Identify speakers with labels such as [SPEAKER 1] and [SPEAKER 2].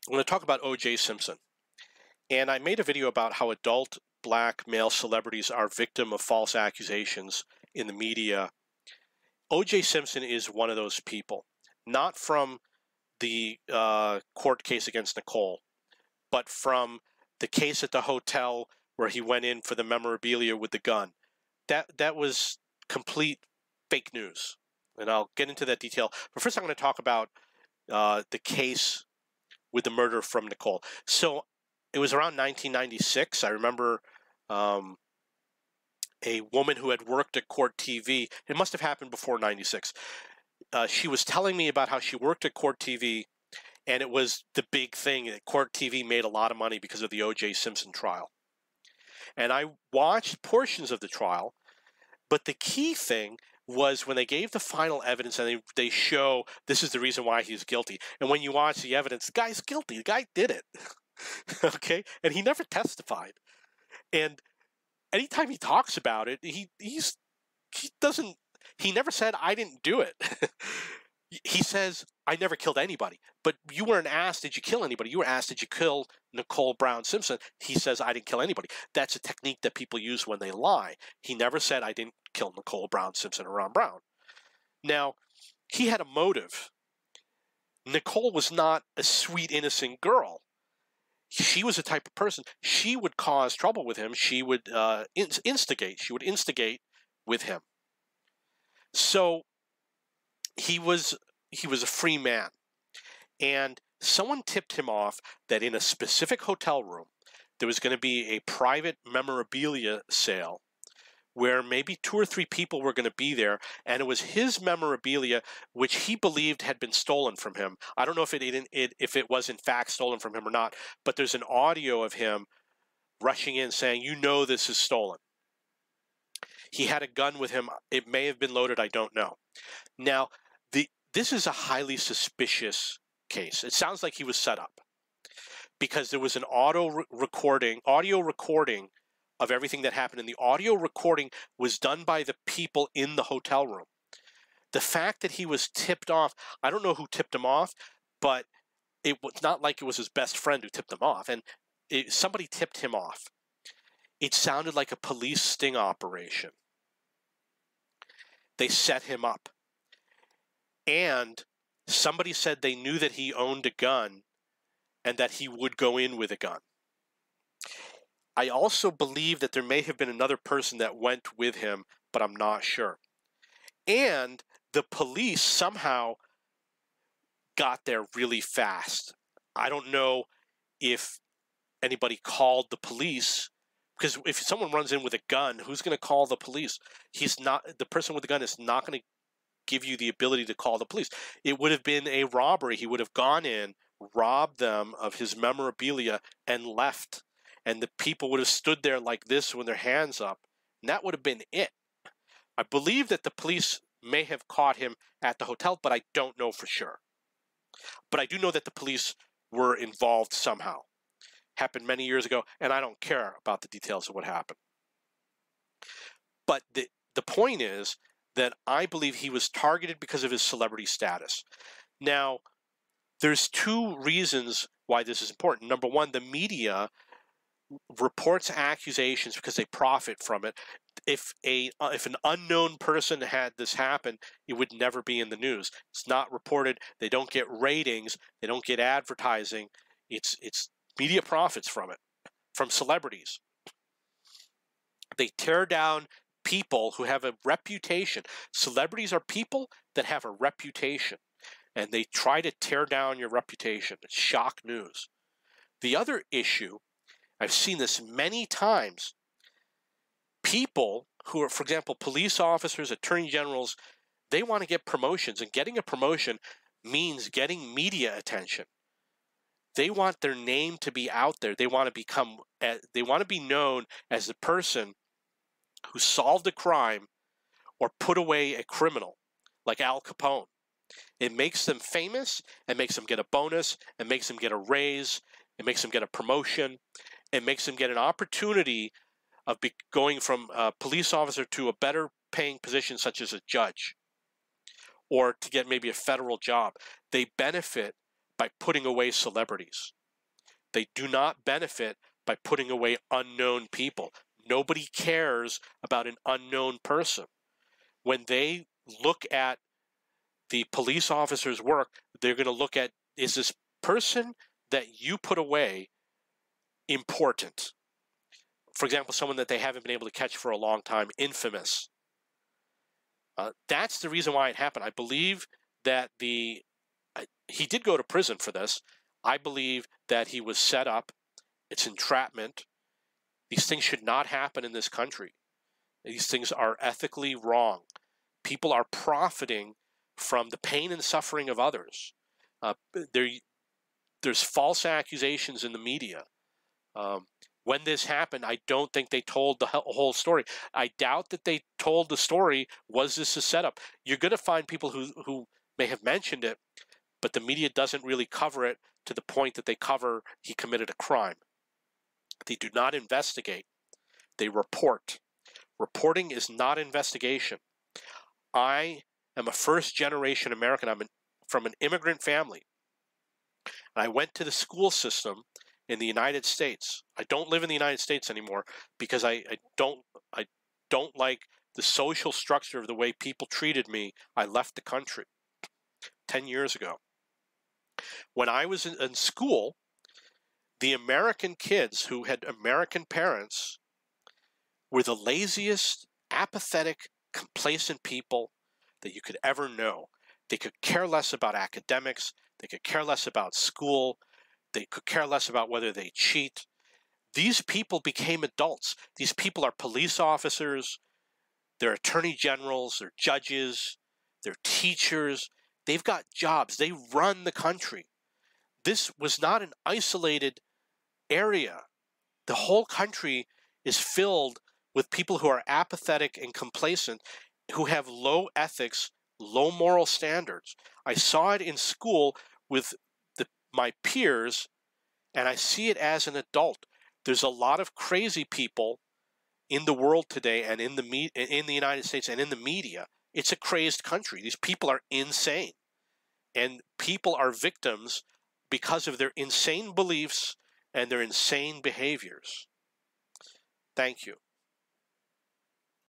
[SPEAKER 1] I'm going to talk about O.J. Simpson. And I made a video about how adult black male celebrities are victim of false accusations in the media. O.J. Simpson is one of those people, not from the court case against Nicole, but from the case at the hotel where he went in for the memorabilia with the gun. That was complete fake news, and I'll get into that detail. But first I'm going to talk about the case with the murder from Nicole. So it was around 1996. I remember a woman who had worked at Court TV. It must have happened before 96. She was telling me about how she worked at Court TV, and it was the big thing that Court TV made a lot of money because of the O.J. Simpson trial. And I watched portions of the trial, but the key thing was when they gave the final evidence and they show this is the reason why he's guilty. And when you watch the evidence, the guy's guilty. The guy did it. Okay? And he never testified. And anytime he talks about it, he never said, I didn't do it. He says, I never killed anybody. But you weren't asked, did you kill anybody? You were asked, did you kill Nicole Brown Simpson? He says, I didn't kill anybody. That's a technique that people use when they lie. He never said, I didn't kill Nicole Brown Simpson or Ron Brown. Now, he had a motive. Nicole was not a sweet, innocent girl. She was the type of person, she would cause trouble with him. She would instigate. She would instigate with him. So he was a free man. And someone tipped him off that in a specific hotel room, there was going to be a private memorabilia sale where maybe 2 or 3 people were going to be there, and it was his memorabilia which he believed had been stolen from him. I don't know if it was in fact stolen from him or not, but there's an audio of him rushing in saying, you know this is stolen. He had a gun with him. It may have been loaded. I don't know. Now, this is a highly suspicious case. It sounds like he was set up because there was an audio recording of everything that happened, and the audio recording was done by the people in the hotel room. The fact that he was tipped off, I don't know who tipped him off, but it was not like it was his best friend who tipped him off, and somebody tipped him off. It sounded like a police sting operation. They set him up. And somebody said they knew that he owned a gun and that he would go in with a gun. I also believe that there may have been another person that went with him, but I'm not sure. And the police somehow got there really fast. I don't know if anybody called the police, because if someone runs in with a gun, who's going to call the police? The person with the gun is not going to give you the ability to call the police. It would have been a robbery. He would have gone in, robbed them of his memorabilia, and left. And the people would have stood there like this with their hands up. And that would have been it. I believe that the police may have caught him at the hotel, but I don't know for sure. But I do know that the police were involved somehow. Happened many years ago, and I don't care about the details of what happened. But the point is that I believe he was targeted because of his celebrity status. Now, there's 2 reasons why this is important. Number one, the media reports accusations because they profit from it. If an unknown person had this happen, it would never be in the news. It's not reported. They don't get ratings. They don't get advertising. It's media profits from it, from celebrities. They tear down people who have a reputation. Celebrities are people that have a reputation, and they try to tear down your reputation. It's shock news. The other issue, I've seen this many times, people who are, for example, police officers, attorney generals, they want to get promotions, and getting a promotion means getting media attention. They want their name to be out there. They want to be known as the person who solved a crime or put away a criminal, like Al Capone. It makes them famous, it makes them get a bonus, it makes them get a raise, it makes them get a promotion, it makes them get an opportunity of going from a police officer to a better paying position such as a judge, or to get maybe a federal job. They benefit by putting away celebrities. They do not benefit by putting away unknown people. Nobody cares about an unknown person. When they look at the police officer's work, they're going to look at, is this person that you put away important? For example, someone that they haven't been able to catch for a long time, infamous. That's the reason why it happened. I believe that he did go to prison for this. I believe that he was set up. It's entrapment. These things should not happen in this country. These things are ethically wrong. People are profiting from the pain and suffering of others. There's false accusations in the media. When this happened, I don't think they told the whole story. I doubt that they told the story, was this a setup? You're going to find people who may have mentioned it, but the media doesn't really cover it to the point that they cover he committed a crime. They do not investigate. They report. Reporting is not investigation. I am a first-generation American. I'm from an immigrant family. And I went to the school system in the United States. I don't live in the United States anymore because I don't like the social structure of the way people treated me. I left the country 10 years ago. When I was in school, the American kids who had American parents were the laziest, apathetic, complacent people that you could ever know. They could care less about academics. They could care less about school. They could care less about whether they cheat. These people became adults. These people are police officers, they're attorney generals, they're judges, they're teachers. They've got jobs. They run the country. This was not an isolated area. The whole country is filled with people who are apathetic and complacent, who have low ethics, low moral standards. I saw it in school with my peers, and I see it as an adult. There's a lot of crazy people in the world today, and in the United States and in the media. It's a crazed country. These people are insane, and people are victims because of their insane beliefs and their insane behaviors. Thank you.